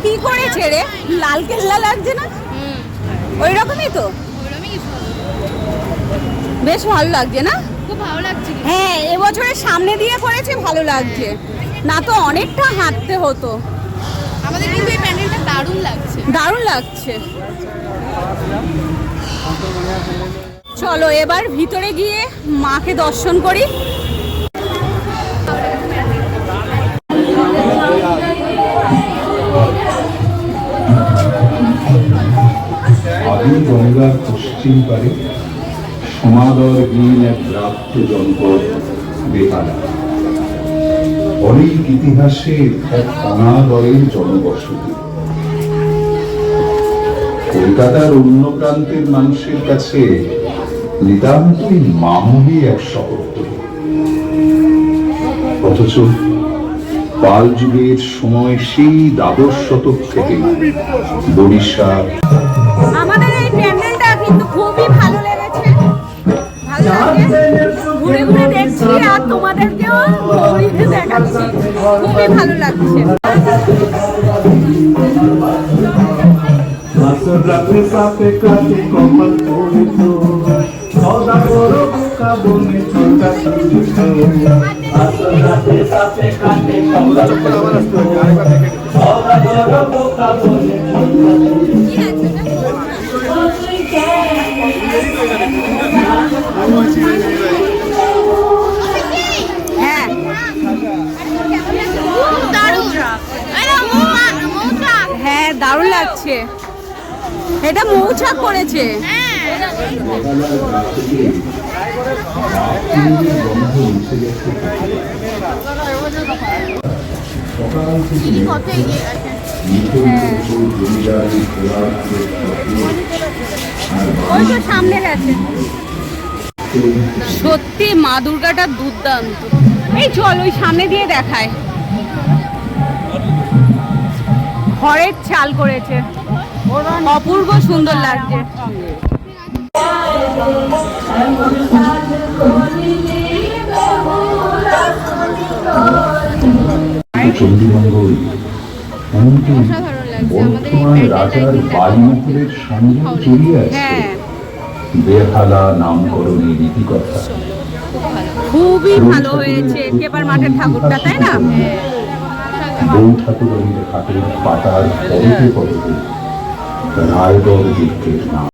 কি করেছে রে? লাল কেল্লা লাগছে না? ওই রকমই তো, বেশ ভালো লাগছে না? খুব ভালো লাগছে। হ্যাঁ, এবছরের সামনে দিয়ে করেছে, ভালো লাগছে। না তো অনেকটা হাঁটতে হতো। আমাদের কিন্তু এই প্যান্ডেলটা দারুণ লাগছে। দারুণ লাগছে। চলো এবার ভিতরে গিয়ে মাকে দর্শন করি। আদি গঙ্গার পশ্চিম পারে সমাদরহীন এক ব্রাত্য জনপদ বেহালা, অনেক ইতিহাসের এক অনাদরের জনবসতি। কলকাতার অন্য প্রান্তের মানুষের কাছে নিতান্তই মামুলি এক শহরতলি, অথচ পাল যুগের সময় সেই দ্বাদশ শতক থেকে বরিশাল। আমাদের এই প্যান্ডেলটা কিন্তু খুবই ভালো লেগেছে, ভালো লাগছে। ঘুরে ঘুরে দেখছি আর তোমাদেরকেও ঘুরে দেখাচ্ছি, খুবই ভালো লাগছে। রাতে সাথে কাটে কপাল পড়িত, সদা করো বুকা বনে ছোটা ছোট। রাতে সাথে কাটে কপাল পড়িত, সদা করো বুকা বনে হ্যাঁ, হ্যাঁ দারুণ লাগছে। এটা মৌচাক করেছে। ওই তো সামনে গেছে। সত্যি মা দুর্গাটা দুর্দান্ত। এই চল ওই সামনে দিয়ে দেখায়। খড়ের চাল করেছে, অপূর্ব সুন্দর লাগছে। চণ্ডীমঙ্গল এমনকি বর্তমান রাজার বাড়িমহলের সঙ্গে জড়িয়ে আছে বেহালা নামকরণের রীতিকথা। খুবই ভালো হয়েছে একেবারে মাঠের ঠাকুরটা, তাই না? বউ ঠাকুরের হাতের পাতার পরতে পরতে রায়গড় দিকের নাম।